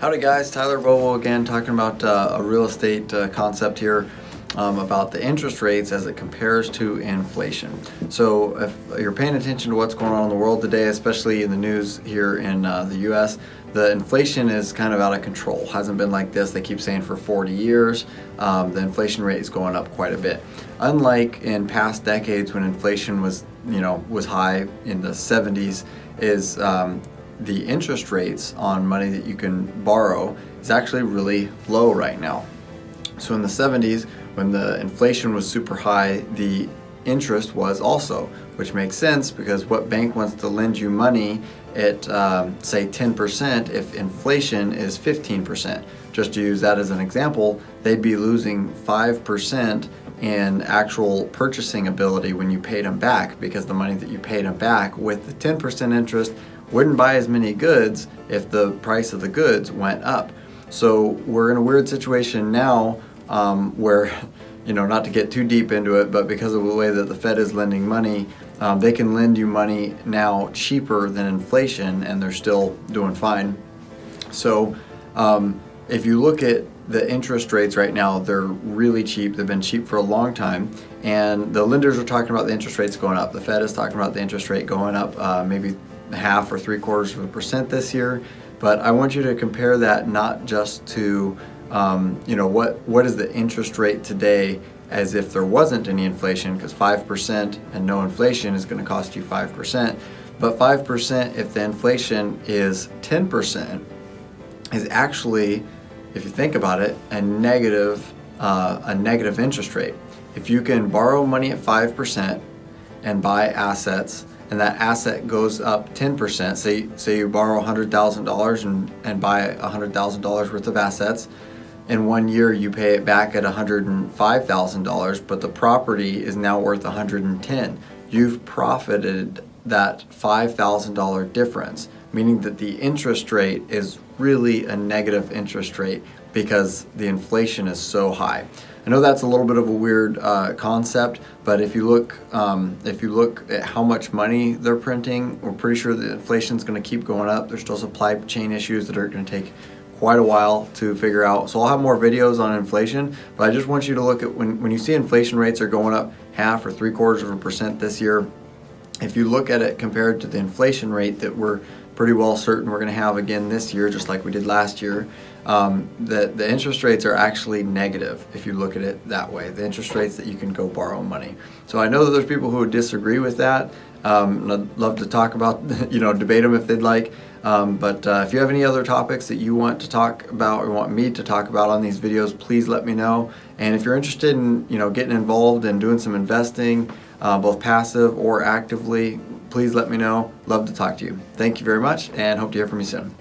Howdy guys, Tyler Bobo again, talking about a real estate concept here about the interest rates as it compares to inflation. So if you're paying attention to what's going on in the world today, especially in the news here in the US, the inflation is kind of out of control. Hasn't been like this, they keep saying, for 40 years. The inflation rate is going up quite a bit. Unlike in past decades when inflation was high in the 70s, the interest rates on money that you can borrow is actually really low right now. So in the 70s, when the inflation was super high, the interest was also, which makes sense because what bank wants to lend you money at say 10% if inflation is 15%? Just to use that as an example, they'd be losing 5% in actual purchasing ability when you paid them back, because the money that you paid them back with the 10% interest wouldn't buy as many goods if the price of the goods went up. So we're in a weird situation now where, not to get too deep into it, but because of the way that the Fed is lending money, they can lend you money now cheaper than inflation and they're still doing fine. So if you look at the interest rates right now, they're really cheap. They've been cheap for a long time, and the lenders are talking about the interest rates going up. The Fed is talking about the interest rate going up maybe 0.5 or 0.75% this year. But I want you to compare that not just to what is the interest rate today, as if there wasn't any inflation, because 5% and no inflation is going to cost you 5%. But 5% if the inflation is 10% is actually, if you think about it, a negative interest rate. If you can borrow money at 5% and buy assets, and that asset goes up 10%, say you borrow $100,000 and buy $100,000 worth of assets, in 1 year you pay it back at $105,000, but the property is now worth $110,000. You've profited that $5,000 difference, meaning that the interest rate is really a negative interest rate because the inflation is so high. I know that's a little bit of a weird concept, but if you look at how much money they're printing, we're pretty sure that inflation is going to keep going up. There's still supply chain issues that are going to take quite a while to figure out. So I'll have more videos on inflation, but I just want you to look at when you see inflation rates are going up 0.5 or 0.75% this year. If you look at it compared to the inflation rate that we're pretty well certain we're going to have again this year, just like we did last year, the interest rates are actually negative if you look at it that way, the interest rates that you can go borrow money. So I know that there's people who would disagree with that. I'd love to talk about, debate them if they'd like. But if you have any other topics that you want to talk about or want me to talk about on these videos, please let me know. And if you're interested in, getting involved and doing some investing, both passive or actively, please let me know. Love to talk to you. Thank you very much, and hope to hear from you soon.